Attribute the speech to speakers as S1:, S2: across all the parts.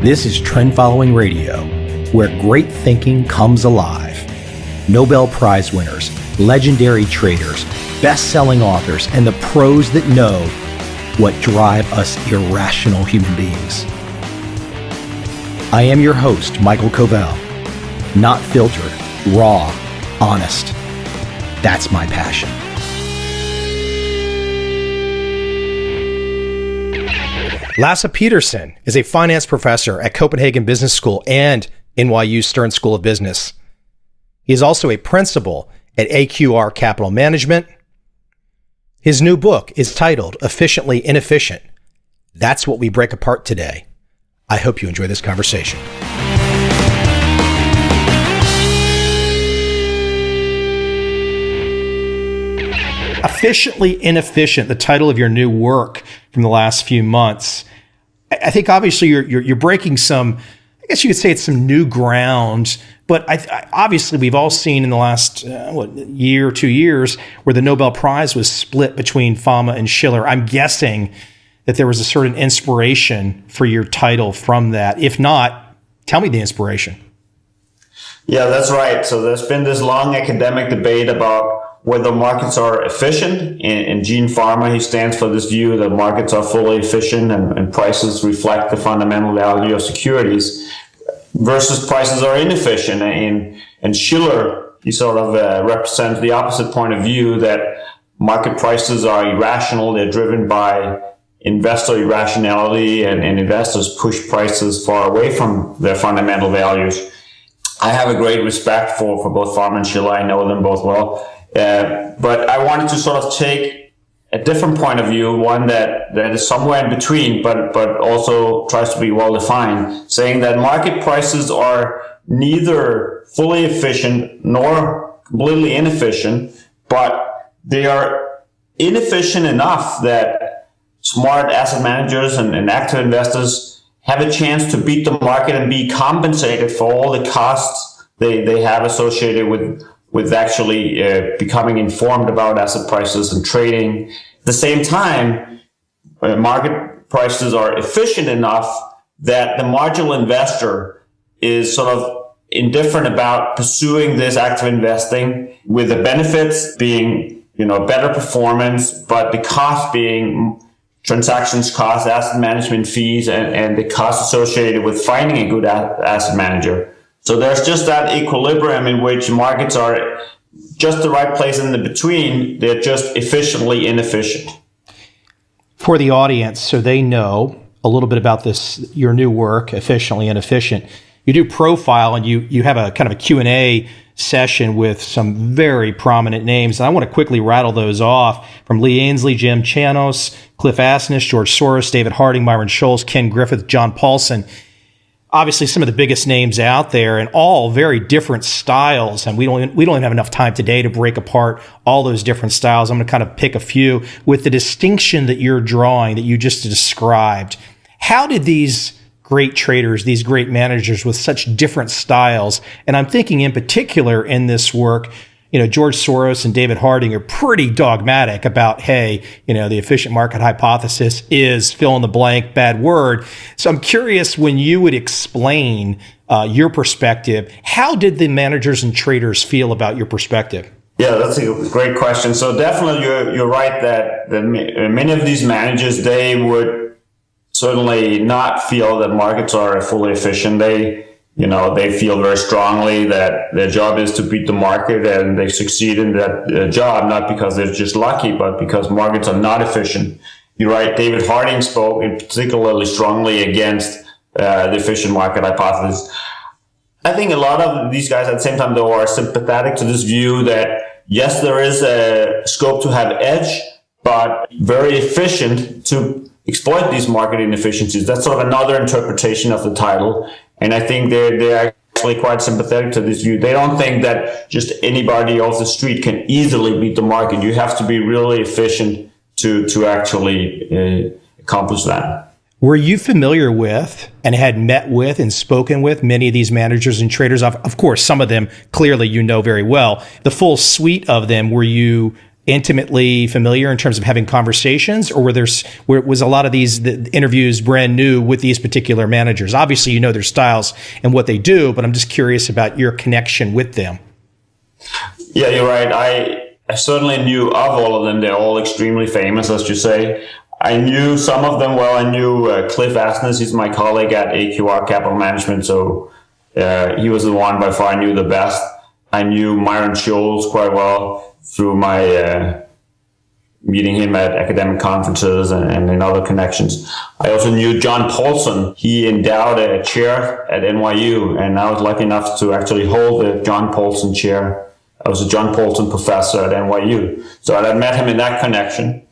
S1: This is Trend Following Radio, where great thinking comes alive. Nobel Prize winners, legendary traders, best-selling authors, and the pros that know what drive us irrational human beings. I am your host, MICHAEL COVEL. Not filtered, raw, honest. That's my passion. Lasse Pedersen is a finance professor at Copenhagen Business School and NYU Stern School of Business. He is also a principal at AQR Capital Management. His new book is titled Efficiently Inefficient. That's what we break apart today. I hope you enjoy this conversation. Efficiently Inefficient, the title of your new work from the last few months. I think obviously you're breaking some, I guess you could say it's some new ground, but obviously we've all seen in the last year or 2 years where the Nobel Prize was split between Fama and Schiller. I'm guessing that there was a certain inspiration for your title from that. If not, tell me the inspiration.
S2: Yeah, that's right. So there's been this long academic debate about whether markets are efficient. In Gene Farmer, he stands for this view that markets are fully efficient and prices reflect the fundamental value of securities versus prices are inefficient. And Schiller, he sort of represents the opposite point of view, that market prices are irrational. They're driven by investor irrationality, and investors push prices far away from their fundamental values. I have a great respect for both Farmer and Schiller. I know them both well. But I wanted to sort of take a different point of view, one that is somewhere in between, but also tries to be well defined, saying that market prices are neither fully efficient nor completely inefficient, but they are inefficient enough that smart asset managers and active investors have a chance to beat the market and be compensated for all the costs they have associated with actually becoming informed about asset prices and trading. At the same time, market prices are efficient enough that the marginal investor is sort of indifferent about pursuing this active investing, with the benefits being, better performance, but the cost being transactions costs, asset management fees, and the cost associated with finding a good asset manager. So there's just that equilibrium in which markets are just the right place in the between. They're just efficiently inefficient.
S1: For the audience, so they know a little bit about this, your new work, Efficiently Inefficient, you do profile and you have a kind of a Q&A session with some very prominent names. And I want to quickly rattle those off, from Lee Ainsley, Jim Chanos, Cliff Asness, George Soros, David Harding, Myron Scholes, Ken Griffith, John Paulson. Obviously, some of the biggest names out there, and all very different styles. And we don't even have enough time today to break apart all those different styles. I'm going to kind of pick a few with the distinction that you're drawing, that you just described. How did these great traders, these great managers with such different styles, and I'm thinking in particular in this work, George Soros and David Harding are pretty dogmatic about, hey, the efficient market hypothesis is fill in the blank, bad word. So I'm curious, when you would explain your perspective, how did the managers and traders feel about your perspective?
S2: Yeah, that's a great question. So definitely you're right that many of these managers, they would certainly not feel that markets are fully efficient. They feel very strongly that their job is to beat the market, and they succeed in that job, not because they're just lucky, but because markets are not efficient. You're right. David Harding spoke particularly strongly against the efficient market hypothesis. I think a lot of these guys at the same time, though, are sympathetic to this view that, yes, there is a scope to have edge, but very efficient to exploit these market inefficiencies. That's sort of another interpretation of the title. And I think they're actually quite sympathetic to this view. They don't think that just anybody off the street can easily beat the market. You have to be really efficient to actually accomplish that.
S1: Were you familiar with and had met with and spoken with many of these managers and traders? Of course, some of them clearly very well. The full suite of them, were you intimately familiar in terms of having conversations, or was a lot of the interviews brand new with these particular managers? Obviously, you know their styles and what they do, but I'm just curious about your connection with them.
S2: Yeah, you're right. I certainly knew of all of them. They're all extremely famous, as you say. I knew some of them well. I knew Cliff Asness. He's my colleague at AQR Capital Management, so he was the one by far I knew the best. I knew Myron Scholes quite well through my meeting him at academic conferences and in other connections. I also knew John Paulson. He endowed a chair at NYU, and I was lucky enough to actually hold the John Paulson chair. I was a John Paulson professor at NYU. So I met him in that connection.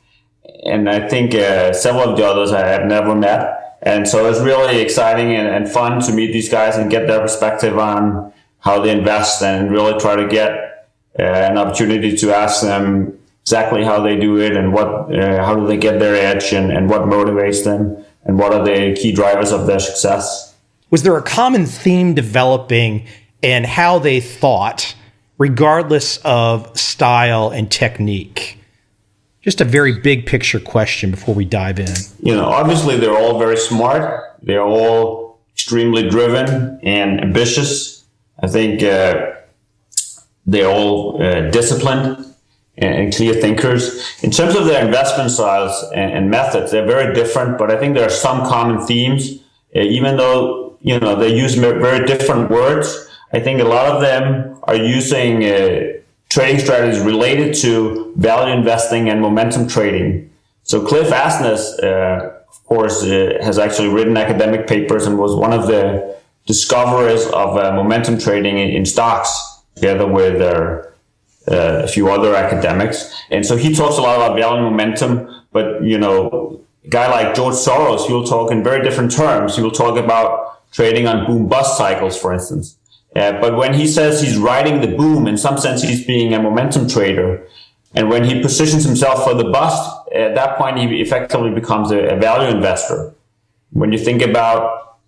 S2: And I think several of the others I had never met. And so it was really exciting and fun to meet these guys and get their perspective on how they invest, and really try to get an opportunity to ask them exactly how they do it, and how do they get their edge, and what motivates them, and what are the key drivers of their success.
S1: Was there a common theme developing in how they thought, regardless of style and technique? Just a very big picture question before we dive in.
S2: Obviously they're all very smart. They're all extremely driven and ambitious. I think they're all disciplined and clear thinkers. In terms of their investment styles and methods, they're very different, but I think there are some common themes. Even though, they use very different words, I think a lot of them are using trading strategies related to value investing and momentum trading. So Cliff Asness, of course, has actually written academic papers and was one of the discoverers of momentum trading in stocks, together with a few other academics. And so he talks a lot about value and momentum, but, a guy like George Soros, he will talk in very different terms. He will talk about trading on boom-bust cycles, for instance. But when he says he's riding the boom, in some sense he's being a momentum trader. And when he positions himself for the bust, at that point he effectively becomes a value investor. When you think about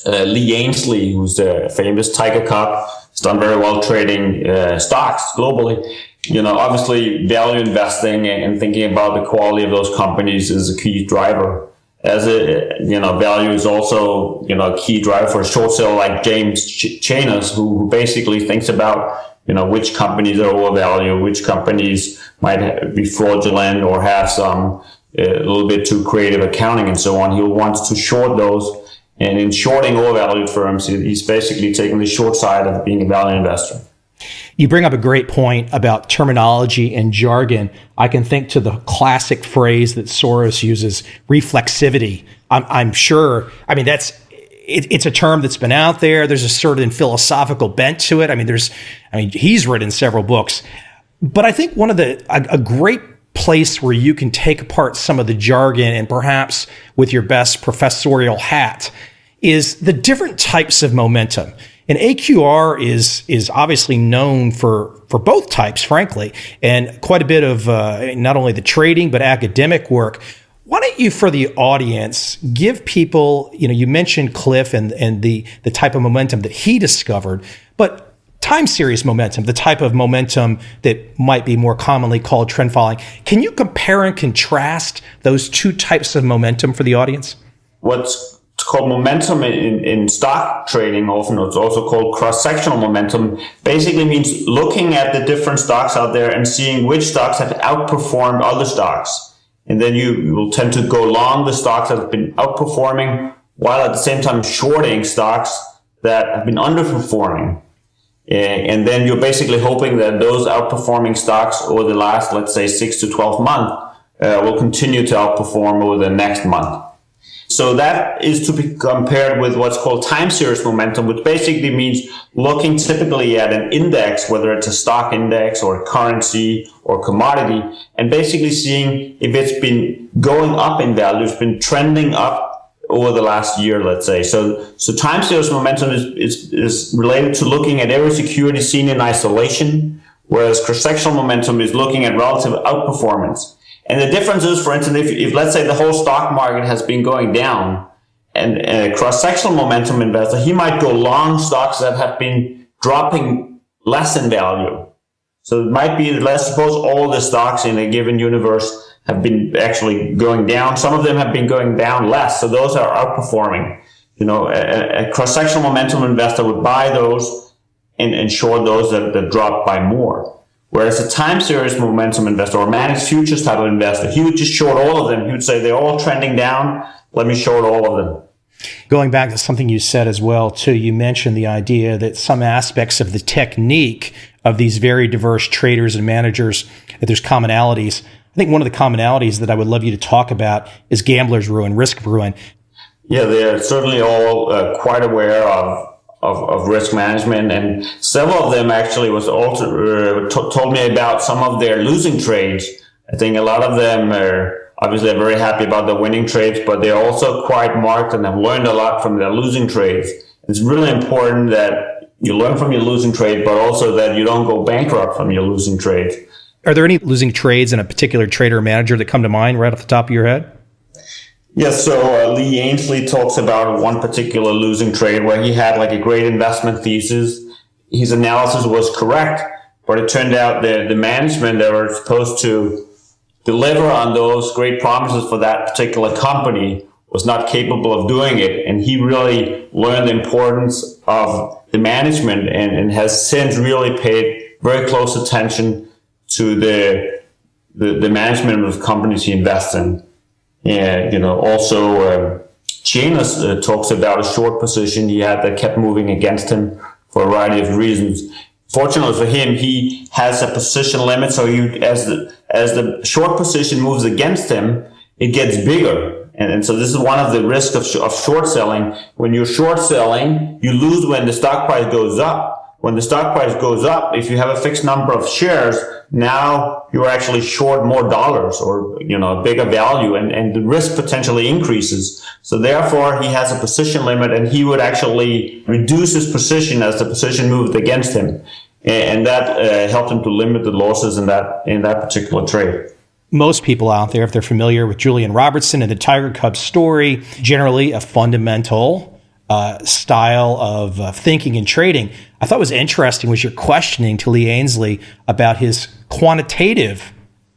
S2: Lee Ainsley, who's the famous Tiger Cop, has done very well trading stocks globally. Obviously value investing and thinking about the quality of those companies is a key driver. As value is also, a key driver for a short seller like James Chanos, who basically thinks about, which companies are overvalued, which companies might be fraudulent or have some a little bit too creative accounting and so on. He'll want to short those. And in shorting overvalued firms, he's basically taking the short side of being a value investor.
S1: You bring up a great point about terminology and jargon. I can think to the classic phrase that Soros uses, reflexivity. I'm sure, it's a term that's been out there. There's a certain philosophical bent to it. He's written several books. But I think a great place where you can take apart some of the jargon, and perhaps with your best professorial hat, is the different types of momentum. And AQR is obviously known for both types, frankly, and quite a bit of not only the trading, but academic work. Why don't you, for the audience, give people, you mentioned Cliff and the type of momentum that he discovered, but time series momentum, the type of momentum that might be more commonly called trend following. Can you compare and contrast those two types of momentum for the audience?
S2: What's called momentum in stock trading, often it's also called cross-sectional momentum, basically means looking at the different stocks out there and seeing which stocks have outperformed other stocks. And then you will tend to go long the stocks that have been outperforming, while at the same time shorting stocks that have been underperforming. And then you're basically hoping that those outperforming stocks over the last, let's say, 6 to 12 months will continue to outperform over the next month. So that is to be compared with what's called time series momentum, which basically means looking typically at an index, whether it's a stock index or a currency or commodity, and basically seeing if it's been going up in value, it's been trending up over the last year, let's say. So time series momentum is related to looking at every security seen in isolation, whereas cross-sectional momentum is looking at relative outperformance. And the difference is, for instance, if let's say the whole stock market has been going down, and a cross-sectional momentum investor, he might go long stocks that have been dropping less in value. So it might be that, let's suppose all the stocks in a given universe have been actually going down. Some of them have been going down less. So those are outperforming. A cross-sectional momentum investor would buy those and short those that drop by more. Whereas a time series momentum investor or managed futures type of investor, he would just short all of them. He would say, they're all trending down. Let me short all of them.
S1: Going back to something you said as well, too, you mentioned the idea that some aspects of the technique of these very diverse traders and managers, that there's commonalities. I think one of the commonalities that I would love you to talk about is gambler's ruin, risk ruin.
S2: Yeah, they're certainly all quite aware of risk management, and several of them actually was also told me about some of their losing trades. I think a lot of them are obviously very happy about the winning trades, but they're also quite marked and have learned a lot from their losing trades. It's really important that you learn from your losing trade, but also that you don't go bankrupt from your losing trades.
S1: Are there any losing trades in a particular trader or manager that come to mind right off the top of your head?
S2: Yes, so Lee Ainsley talks about one particular losing trade where he had like a great investment thesis. His analysis was correct, but it turned out that the management that were supposed to deliver on those great promises for that particular company was not capable of doing it. And he really learned the importance of the management and has since really paid very close attention to the management of the companies he invests in. And, also Chianos talks about a short position he had that kept moving against him for a variety of reasons. Fortunately for him, he has a position limit, so as the short position moves against him, it gets bigger. And so this is one of the risks of short selling. When you're short selling, you lose when the stock price goes up. When the stock price goes up, if you have a fixed number of shares, now you're actually short more dollars or, a bigger value, and the risk potentially increases. So therefore, he has a position limit, and he would actually reduce his position as the position moved against him. And that helped him to limit the losses in that particular trade.
S1: Most people out there, if they're familiar with Julian Robertson and the Tiger Cubs story, generally a fundamental style of thinking and trading. I thought was interesting was your questioning to Lee Ainsley about his quantitative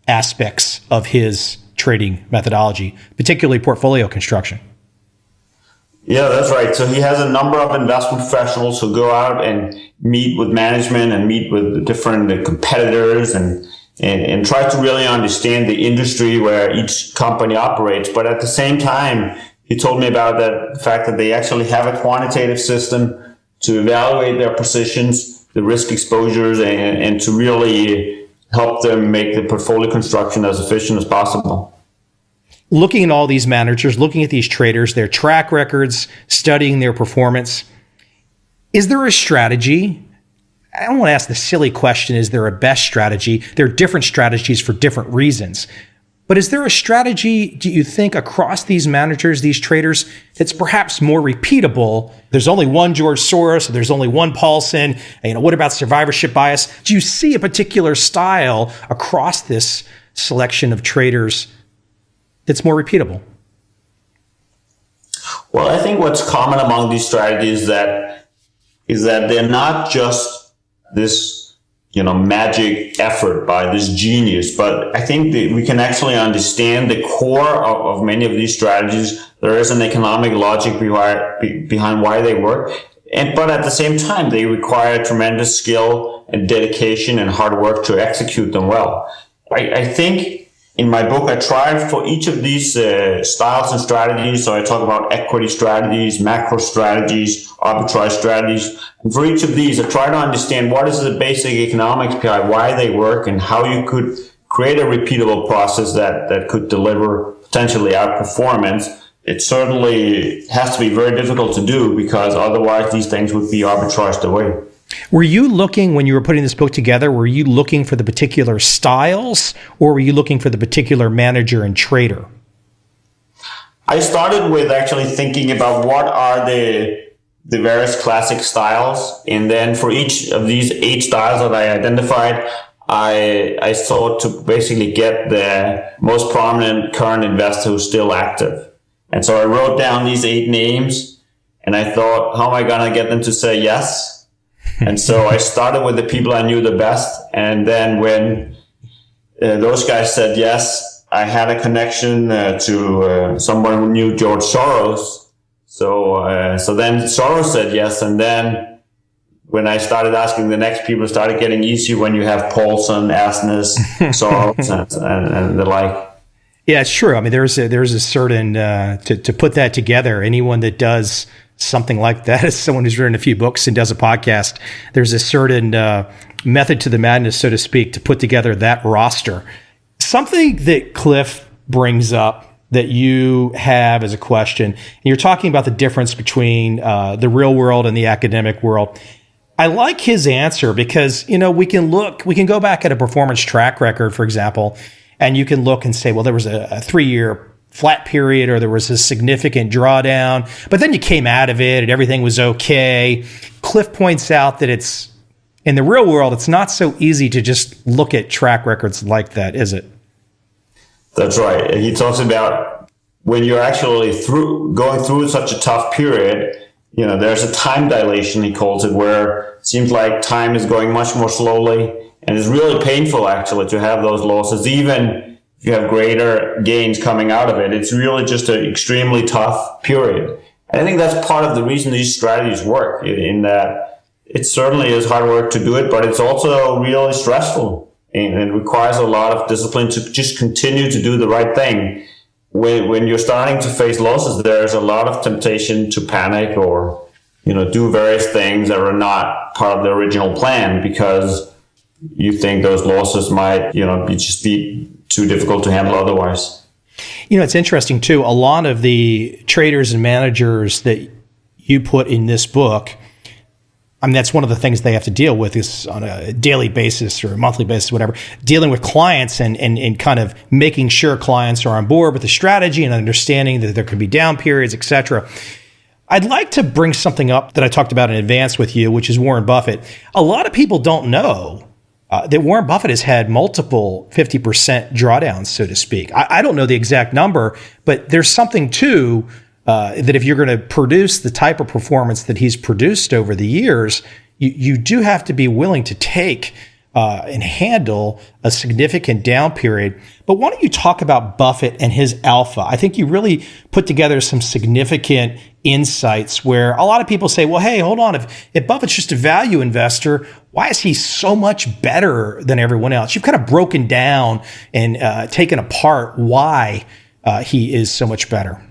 S1: aspects of his trading methodology, particularly portfolio construction.
S2: Yeah, that's right. So he has a number of investment professionals who go out and meet with management and meet with the different competitors and try to really understand the industry where each company operates. But at the same time, he told me about the fact that they actually have a quantitative system to evaluate their positions, the risk exposures, and to really help them make the portfolio construction as efficient as possible.
S1: Looking at all these managers, looking at these traders, their track records, studying their performance, is there a strategy? I don't want to ask the silly question, is there a best strategy? There are different strategies for different reasons. But is there a strategy, do you think, across these managers, these traders, that's perhaps more repeatable? There's only one George Soros, there's only one Paulson. What about survivorship bias? Do you see a particular style across this selection of traders that's more repeatable?
S2: Well, I think what's common among these strategies is that they're not just this magic effort by this genius, but I think that we can actually understand the core of many of these strategies. There is an economic logic behind why they work, but at the same time, they require tremendous skill and dedication and hard work to execute them well. I think in my book, I tried for each of these styles and strategies. So I talk about equity strategies, macro strategies, arbitrage strategies. And for each of these, I try to understand what is the basic economics behind why they work and how you could create a repeatable process that could deliver potentially outperformance. It certainly has to be very difficult to do because otherwise these things would be arbitraged away.
S1: Were you looking, when you were putting this book together, were you looking for the particular styles or were you looking for the particular manager and trader?
S2: I started with actually thinking about what are the various classic styles. And then for each of these 8 styles that I identified, I sought to basically get the most prominent current investor who's still active. And so I wrote down these 8 names and I thought, how am I going to get them to say yes? And so I started with the people I knew the best. And then when those guys said yes, I had a connection to someone who knew George Soros. So then Soros said yes. And then when I started asking the next people, it started getting easier when you have Paulson, Asness, Soros, and the like.
S1: Yeah, it's true. I mean, there's a certain, to put that together, anyone that does something like that is someone who's written a few books and does a podcast. There's a certain method to the madness, so to speak, to put together that roster. Something that Cliff brings up that you have as a question, and you're talking about the difference between the real world and the academic world. I like his answer because, we can go back at a performance track record, for example, and you can look and say, well, there was a 3-year flat period, or there was a significant drawdown, but then you came out of it and everything was okay. Cliff points out that it's in the real world, it's not so easy to just look at track records like that, is it?
S2: That's right. He talks about when you're actually going through such a tough period, there's a time dilation, he calls it, where it seems like time is going much more slowly, and it's really painful actually to have those losses, even if you have greater gains coming out of it. It's really just an extremely tough period. And I think that's part of the reason these strategies work, in that it certainly is hard work to do it, but it's also really stressful, and it requires a lot of discipline to just continue to do the right thing. When you're starting to face losses, there's a lot of temptation to panic or, do various things that are not part of the original plan, because you think those losses might, be too difficult to handle otherwise.
S1: It's interesting too. A lot of the traders and managers that you put in this book, I mean, that's one of the things they have to deal with is on a daily basis or a monthly basis, whatever, dealing with clients and kind of making sure clients are on board with the strategy and understanding that there could be down periods, et cetera. I'd like to bring something up that I talked about in advance with you, which is Warren Buffett. A lot of people don't know that Warren Buffett has had multiple 50% drawdowns, so to speak. I don't know the exact number, but there's something to that if you're going to produce the type of performance that he's produced over the years, you do have to be willing to take and handle a significant down period. But why don't you talk about Buffett and his alpha? I think you really put together some significant insights where a lot of people say, well, hey, hold on. If Buffett's just a value investor, why is he so much better than everyone else? You've kind of broken down and taken apart why he is so much better.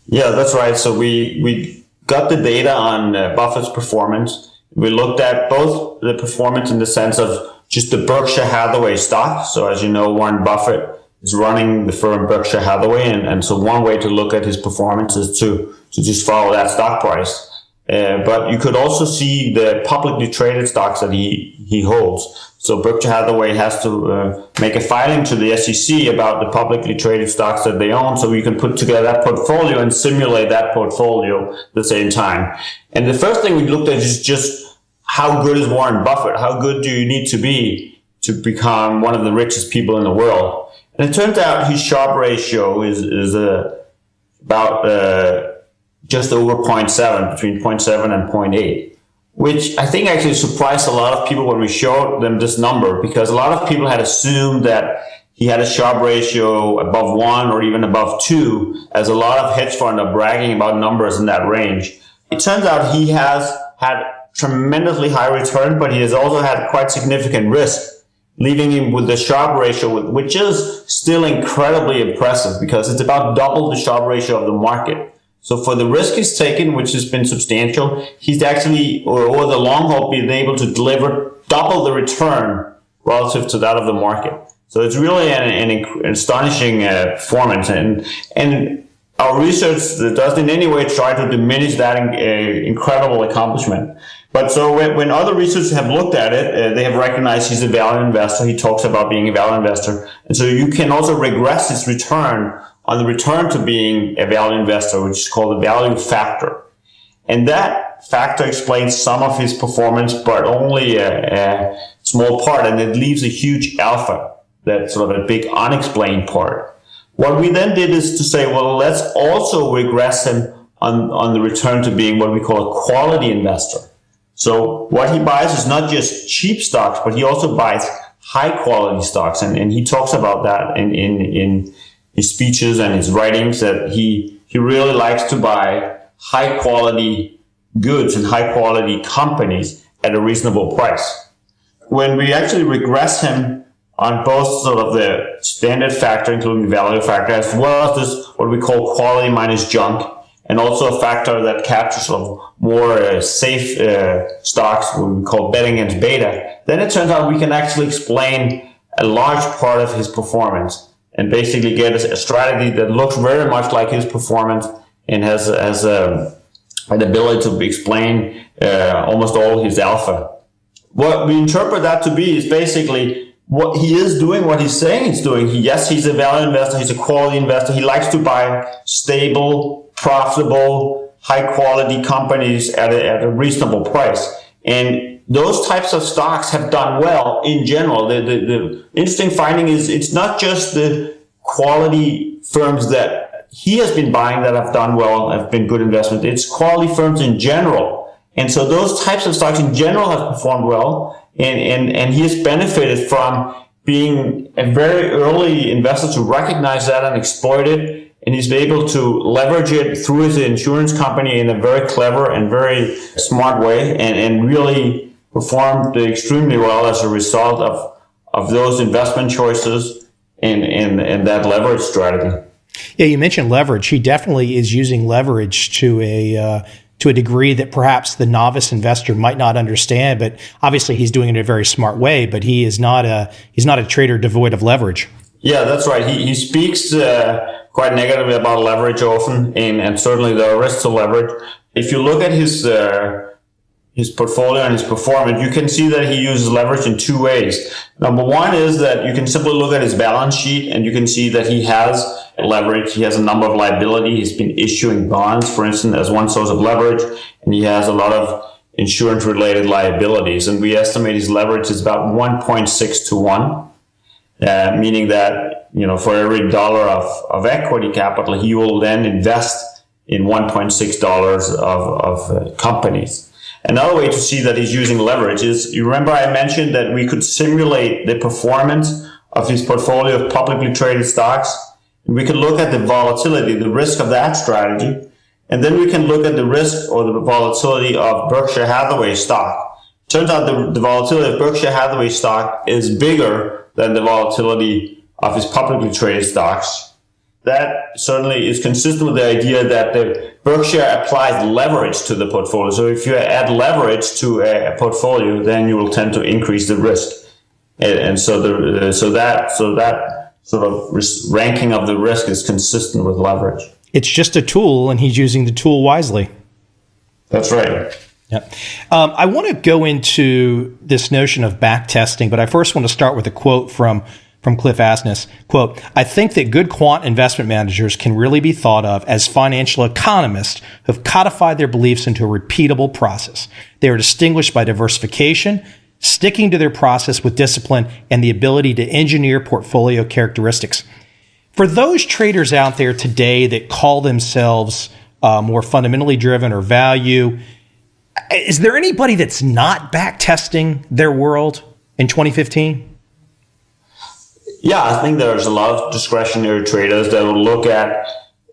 S2: Yeah, that's right. So we got the data on Buffett's performance. We looked at both the performance in the sense of just the Berkshire Hathaway stock. So as you know, Warren Buffett is running the firm Berkshire Hathaway. And so one way to look at his performance is to just follow that stock price. But you could also see the publicly traded stocks that he holds. So Berkshire Hathaway has to make a filing to the SEC about the publicly traded stocks that they own, so you can put together that portfolio and simulate that portfolio at the same time. And the first thing we looked at is just how good is Warren Buffett? How good do you need to be to become one of the richest people in the world? And it turns out his Sharpe ratio is about just over 0.7, between 0.7 and 0.8. Which I think actually surprised a lot of people when we showed them this number, because a lot of people had assumed that he had a Sharpe ratio above 1 or even above 2, as a lot of hedge funds are bragging about numbers in that range. It turns out he has had tremendously high return, but he has also had quite significant risk, leaving him with the Sharpe ratio, which is still incredibly impressive because it's about double the Sharpe ratio of the market. So for the risk he's taken, which has been substantial, he's actually, over the long haul, been able to deliver double the return relative to that of the market. So it's really an astonishing performance. And our research doesn't in any way try to diminish that incredible accomplishment. But so when other researchers have looked at it, they have recognized he's a value investor. He talks about being a value investor. And so you can also regress his return on the return to being a value investor, which is called the value factor. And that factor explains some of his performance, but only a small part, and it leaves a huge alpha, that's sort of a big unexplained part. What we then did is to say, well, let's also regress him on the return to being what we call a quality investor. So what he buys is not just cheap stocks, but he also buys high quality stocks. And he talks about that in his speeches and his writings, that he really likes to buy high quality goods and high quality companies at a reasonable price. When we actually regress him on both sort of the standard factor, including the value factor, as well as this, what we call quality minus junk, and also a factor that captures sort of more safe stocks, what we call betting against beta, then it turns out we can actually explain a large part of his performance and basically get a strategy that looks very much like his performance and has an ability to explain almost all his alpha. What we interpret that to be is basically what he is doing, what he's saying he's doing. Yes, he's a value investor, he's a quality investor. He likes to buy stable, profitable, high quality companies at a reasonable price. And those types of stocks have done well in general. The interesting finding is it's not just the quality firms that he has been buying that have done well, have been good investment. It's quality firms in general. And so those types of stocks in general have performed well. And he has benefited from being a very early investor to recognize that and exploit it. And he's been able to leverage it through his insurance company in a very clever and very smart way, and really performed extremely well as a result of those investment choices and that leverage strategy.
S1: Yeah, you mentioned leverage. He definitely is using leverage to a degree that perhaps the novice investor might not understand, but obviously he's doing it in a very smart way. But he's not a trader devoid of leverage. Yeah,
S2: that's right. He speaks quite negatively about leverage often, and certainly there are risks to leverage. If you look at his portfolio and his performance, you can see that he uses leverage in two ways. Number one is that you can simply look at his balance sheet and you can see that he has leverage. He has a number of liabilities. He's been issuing bonds, for instance, as one source of leverage, and he has a lot of insurance-related liabilities. And we estimate his leverage is about 1.6 to 1, meaning that, for every dollar of equity capital, he will then invest in $1.6 of companies. Another way to see that he's using leverage is, you remember I mentioned that we could simulate the performance of his portfolio of publicly traded stocks. We can look at the volatility, the risk of that strategy, and then we can look at the risk or the volatility of Berkshire Hathaway stock. Turns out the volatility of Berkshire Hathaway stock is bigger than the volatility of his publicly traded stocks. That certainly is consistent with the idea that the Berkshire applies leverage to the portfolio. So if you add leverage to a portfolio, then you will tend to increase the risk. And so that sort of ranking of the risk is consistent with leverage.
S1: It's just a tool, and he's using the tool wisely.
S2: That's right.
S1: Yeah. I want to go into this notion of backtesting, but I first want to start with a quote from Cliff Asness. Quote, "I think that good quant investment managers can really be thought of as financial economists who have codified their beliefs into a repeatable process. They are distinguished by diversification, sticking to their process with discipline, and the ability to engineer portfolio characteristics." For those traders out there today that call themselves more fundamentally driven or value, is there anybody that's not backtesting their world in 2015?
S2: Yeah, I think there's a lot of discretionary traders that will look at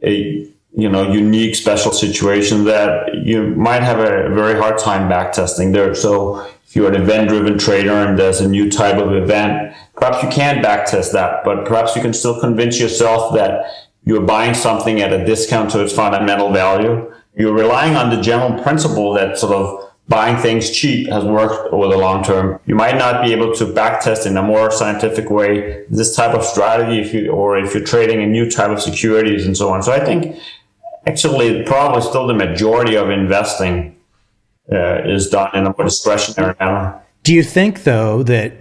S2: a unique special situation that you might have a very hard time backtesting there. So if you're an event-driven trader and there's a new type of event, perhaps you can't backtest that, but perhaps you can still convince yourself that you're buying something at a discount to its fundamental value. You're relying on the general principle that sort of buying things cheap has worked over the long term. You might not be able to backtest in a more scientific way this type of strategy if you're trading a new type of securities and so on. So I think actually probably still the majority of investing is done in a more discretionary manner.
S1: Do you think, though, that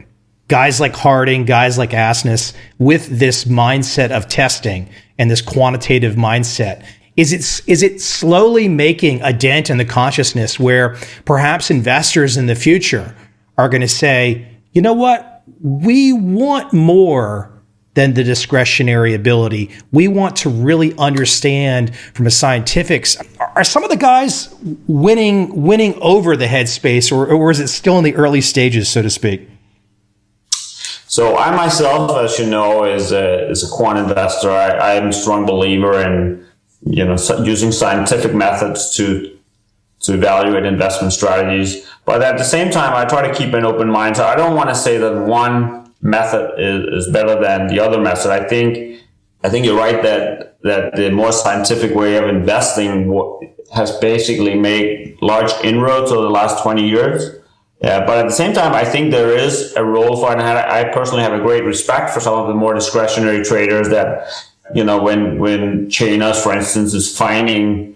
S1: guys like Harding, guys like Asness, with this mindset of testing and this quantitative mindset, is it slowly making a dent in the consciousness where perhaps investors in the future are going to say, you know what, we want more than the discretionary ability. We want to really understand from a scientific, are some of the guys winning over the head space, or is it still in the early stages, so to speak?
S2: So I myself, as you know, is a quant investor. I am a strong believer in, using scientific methods to evaluate investment strategies. But at the same time, I try to keep an open mind. So I don't want to say that one method is better than the other method. I think you're right that the more scientific way of investing has basically made large inroads over the last 20 years. But at the same time, I think there is a role for it. And I personally have a great respect for some of the more discretionary traders that, when Chainos, for instance, is finding,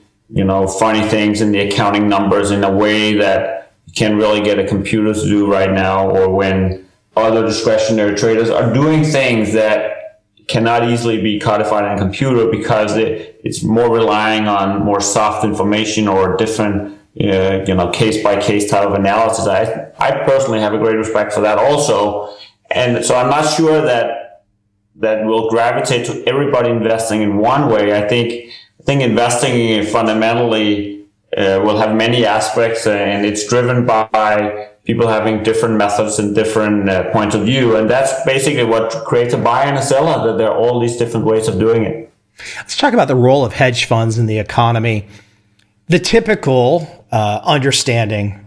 S2: funny things in the accounting numbers in a way that you can't really get a computer to do right now, or when other discretionary traders are doing things that cannot easily be codified in a computer because it's more relying on more soft information or different case-by-case type of analysis. I personally have a great respect for that also. And so I'm not sure that will gravitate to everybody investing in one way. I think investing fundamentally will have many aspects, and it's driven by people having different methods and different points of view. And that's basically what creates a buyer and a seller, that there are all these different ways of doing it.
S1: Let's talk about the role of hedge funds in the economy. The typical understanding,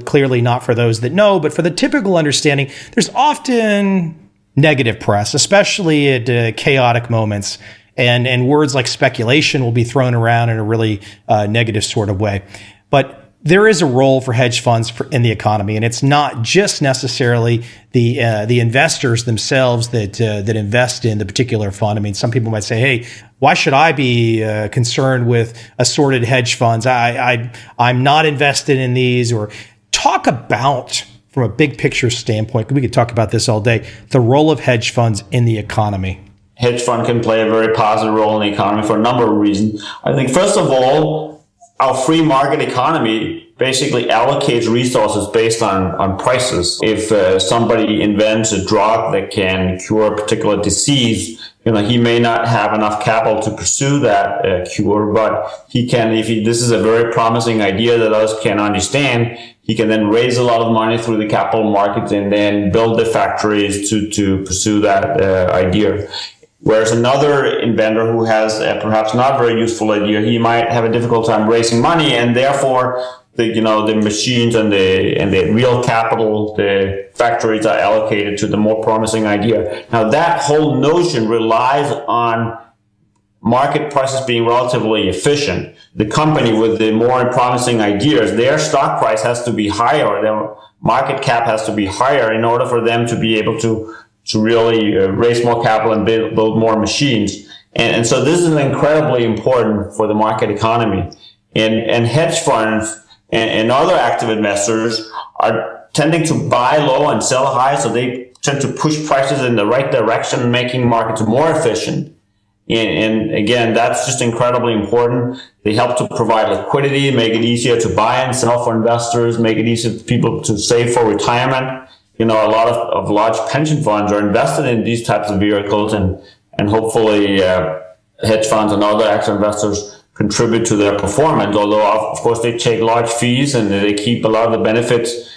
S1: clearly not for those that know, but for the typical understanding, there's often negative press, especially at chaotic moments. And words like speculation will be thrown around in a really negative sort of way. But there is a role for hedge funds in the economy, and it's not just necessarily the investors themselves that invest in the particular fund. I mean, some people might say, "Hey, why should I be concerned with assorted hedge funds? I'm not invested in these." Or talk about, from a big picture standpoint, we could talk about this all day, the role of hedge funds in the economy.
S2: Hedge fund can play a very positive role in the economy for a number of reasons. I think, first of all, our free market economy basically allocates resources based on prices. If somebody invents a drug that can cure a particular disease, he may not have enough capital to pursue that cure, but he can, this is a very promising idea that others can understand, he can then raise a lot of money through the capital markets and then build the factories to pursue that idea. Whereas another inventor who has a perhaps not very useful idea, he might have a difficult time raising money, and therefore the machines and the real capital, the factories are allocated to the more promising idea. Now that whole notion relies on market prices being relatively efficient. The company with the more promising ideas, their stock price has to be higher, their market cap has to be higher in order for them to be able to really raise more capital and build more machines. And so this is incredibly important for the market economy. And hedge funds and other active investors are tending to buy low and sell high, so they tend to push prices in the right direction, making markets more efficient. And again, that's just incredibly important. They help to provide liquidity, make it easier to buy and sell for investors, make it easier for people to save for retirement. A lot of large pension funds are invested in these types of vehicles, and hopefully hedge funds and other active investors contribute to their performance, although of course they take large fees and they keep a lot of the benefits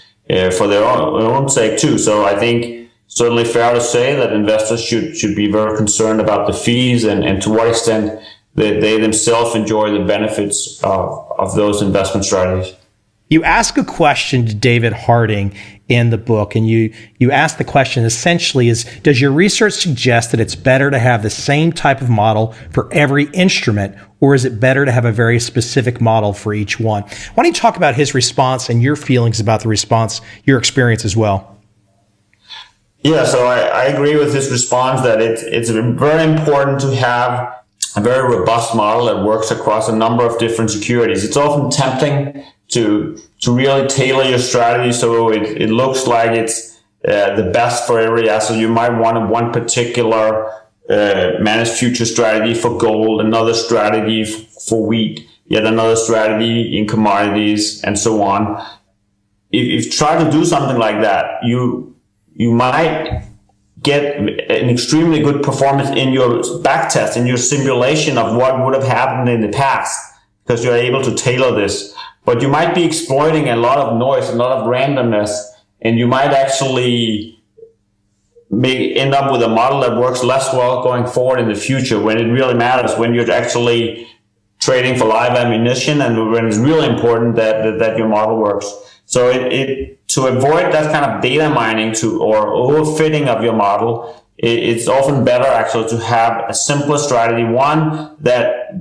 S2: for their own sake too. So I think certainly fair to say that investors should be very concerned about the fees and to what extent they themselves enjoy the benefits of those investment strategies.
S1: You ask a question to David Harding in the book, and you ask the question essentially is, does your research suggest that it's better to have the same type of model for every instrument, or is it better to have a very specific model for each one? Why don't you talk about his response and your feelings about the response, your experience as well?
S2: Yeah, so I agree with his response that it's very important to have a very robust model that works across a number of different securities. It's often tempting to really tailor your strategy so it looks like it's the best for every asset. You might want one particular managed future strategy for gold, another strategy for wheat, yet another strategy in commodities, and so on. If you try to do something like that, you might get an extremely good performance in your backtest, in your simulation of what would have happened in the past, because you're able to tailor this. But you might be exploiting a lot of noise, a lot of randomness, and you might actually may end up with a model that works less well going forward in the future, when it really matters, when you're actually trading for live ammunition, and when it's really important that your model works. So to avoid that kind of data mining or overfitting of your model, it's often better actually to have a simpler strategy, one that,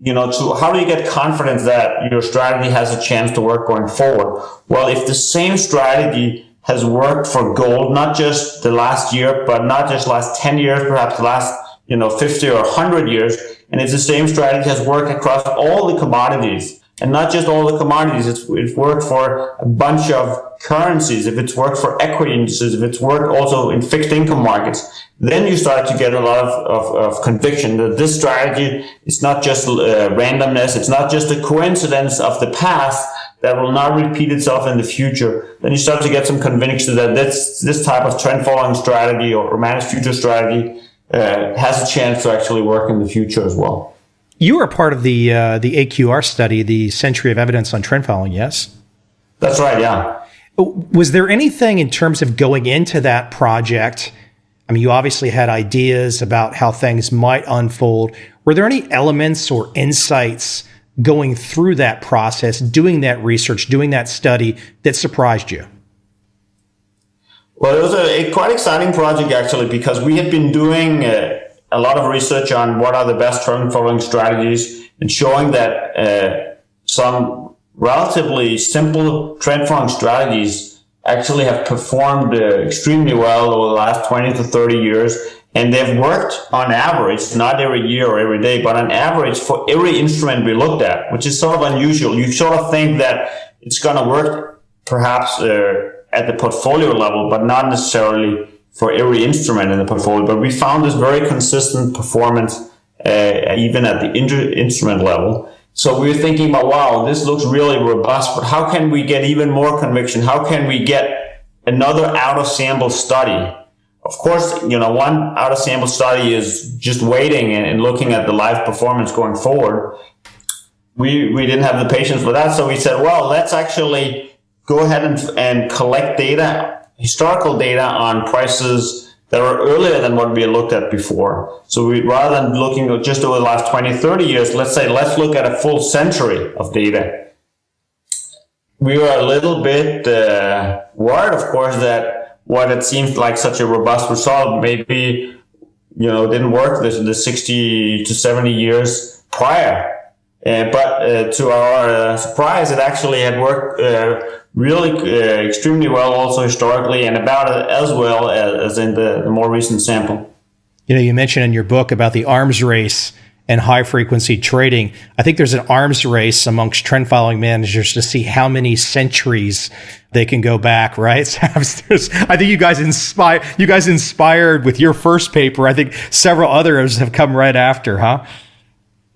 S2: how do you get confidence that your strategy has a chance to work going forward? Well, if the same strategy has worked for gold, not just the last year, but not just last 10 years, perhaps the last 50 or 100 years, and it's the same strategy has worked across all the commodities, and not just all the commodities, it's worked for a bunch of currencies, if it's worked for equity indices, if it's worked also in fixed income markets, then you start to get a lot of conviction that this strategy is not just randomness, it's not just a coincidence of the past that will not repeat itself in the future. Then you start to get some conviction that this type of trend following strategy or managed future strategy has a chance to actually work in the future as well.
S1: You were part of the AQR study, the Century of Evidence on Trend Following, yes?
S2: That's right, yeah.
S1: Was there anything in terms of going into that project? I mean, you obviously had ideas about how things might unfold. Were there any elements or insights going through that process, doing that research, doing that study that surprised you?
S2: Well, it was a quite exciting project, actually, because we had been doing a lot of research on what are the best trend following strategies, and showing that some relatively simple trend following strategies actually have performed extremely well over the last 20 to 30 years. And they've worked on average, not every year or every day, but on average for every instrument we looked at, which is sort of unusual. You sort of think that it's going to work perhaps at the portfolio level, but not necessarily for every instrument in the portfolio. But we found this very consistent performance even at the instrument level. So we were thinking about, wow, this looks really robust, but how can we get even more conviction? How can we get another out-of-sample study? Of course, one out-of-sample study is just waiting and looking at the live performance going forward. We didn't have the patience for that, so we said, well, let's actually go ahead and collect data, historical data on prices that are earlier than what we had looked at before. So rather than looking just over the last 20, 30 years, let's look at a full century of data. We were a little bit worried, of course, that what it seems like such a robust result maybe, didn't work the 60 to 70 years prior. But to our surprise, it actually had worked really extremely well also historically, and about as well as in the more recent sample.
S1: You mentioned in your book about the arms race and high frequency trading. I think there's an arms race amongst trend following managers to see how many centuries they can go back, right? So I think you guys inspired with your first paper. I think several others have come right after, huh?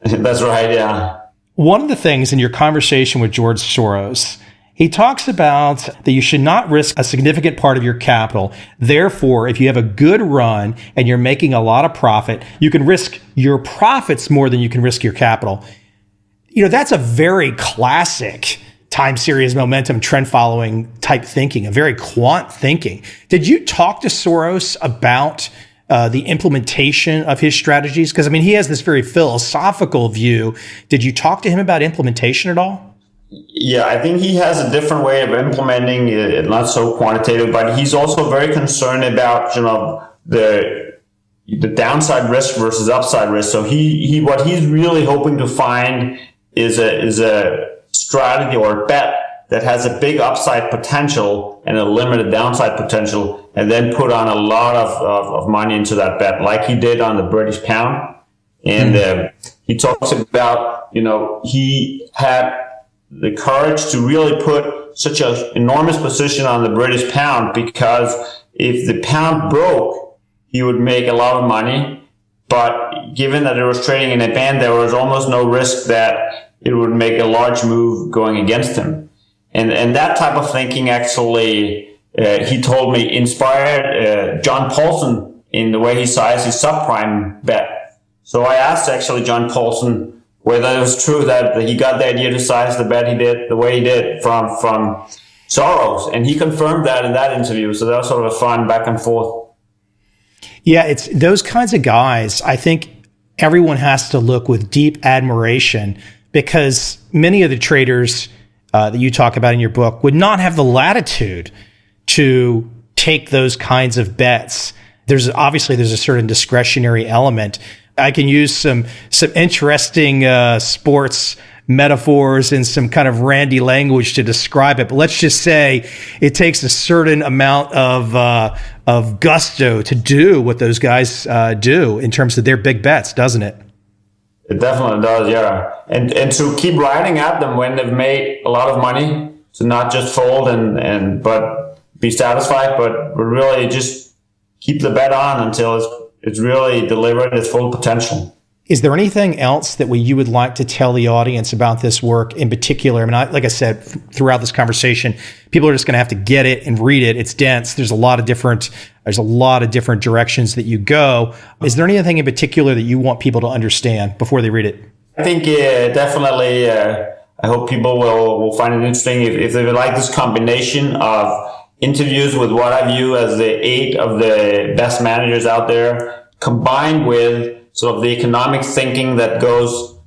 S2: That's right, yeah.
S1: One of the things in your conversation with George Soros, he talks about that you should not risk a significant part of your capital. Therefore, if you have a good run and you're making a lot of profit, you can risk your profits more than you can risk your capital. That's a very classic time series momentum trend following type thinking, a very quant thinking. Did you talk to Soros about the implementation of his strategies? Because, he has this very philosophical view. Did you talk to him about implementation at all?
S2: Yeah, I think he has a different way of implementing it, not so quantitative, but he's also very concerned about, the downside risk versus upside risk. So what he's really hoping to find is a strategy or a bet that has a big upside potential and a limited downside potential, and then put on a lot of money into that bet, like he did on the British pound. And he talks about, he had the courage to really put such an enormous position on the British pound, because if the pound broke, he would make a lot of money. But given that it was trading in a band, there was almost no risk that it would make a large move going against him. And that type of thinking actually, he told me, inspired John Paulson in the way he sized his subprime bet. So I asked actually John Paulson whether it was true that he got the idea to size the bet he did the way he did from Soros, and he confirmed that in that interview. So that was sort of a fun back and forth.
S1: Yeah, it's those kinds of guys. I think everyone has to look with deep admiration, because many of the traders that you talk about in your book would not have the latitude to take those kinds of bets. There's a certain discretionary element. I can use some interesting sports metaphors and some kind of randy language to describe it, but let's just say it takes a certain amount of gusto to do what those guys do in terms of their big bets, doesn't it?
S2: It definitely does, yeah. And to keep riding at them when they've made a lot of money, to not just fold and but be satisfied, but really just keep the bet on until it's really delivered its full potential.
S1: Is there anything else that you would like to tell the audience about this work in particular? I mean, like I said, throughout this conversation, people are just going to have to get it and read it. It's dense. There's a lot of different directions that you go. Is there anything in particular that you want people to understand before they read it?
S2: I think definitely. I hope people will find it interesting if they would like this combination of interviews with what I view as the 8 of the best managers out there, combined with sort of the economic thinking that goes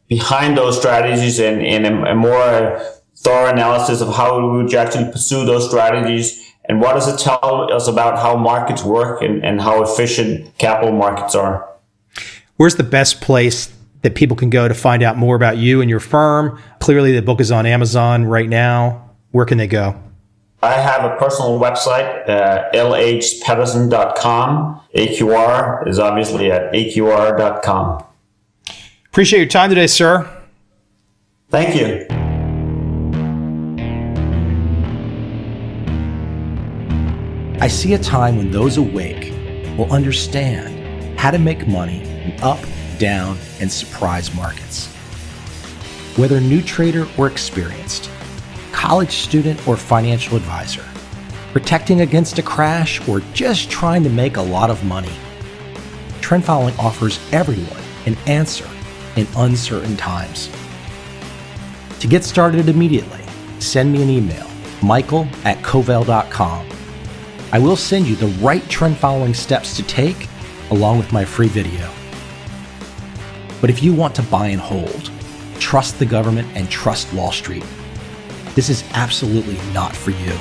S2: behind those strategies and a more thorough analysis of how would you actually pursue those strategies, and what does it tell us about how markets work and how efficient capital markets are.
S1: Where's the best place that people can go to find out more about you and your firm? Clearly the book is on Amazon right now. Where can they go?
S2: I have a personal website, lhpedersen.com. AQR is obviously at aqr.com.
S1: Appreciate your time today, sir.
S2: Thank you.
S3: I see a time when those awake will understand how to make money in up, down, and surprise markets. Whether new trader or experienced, college student or financial advisor, protecting against a crash or just trying to make a lot of money, trend following offers everyone an answer in uncertain times. To get started immediately, send me an email, michael@covel.com. I will send you the right trend following steps to take along with my free video. But if you want to buy and hold, trust the government and trust Wall Street, this is absolutely not for you.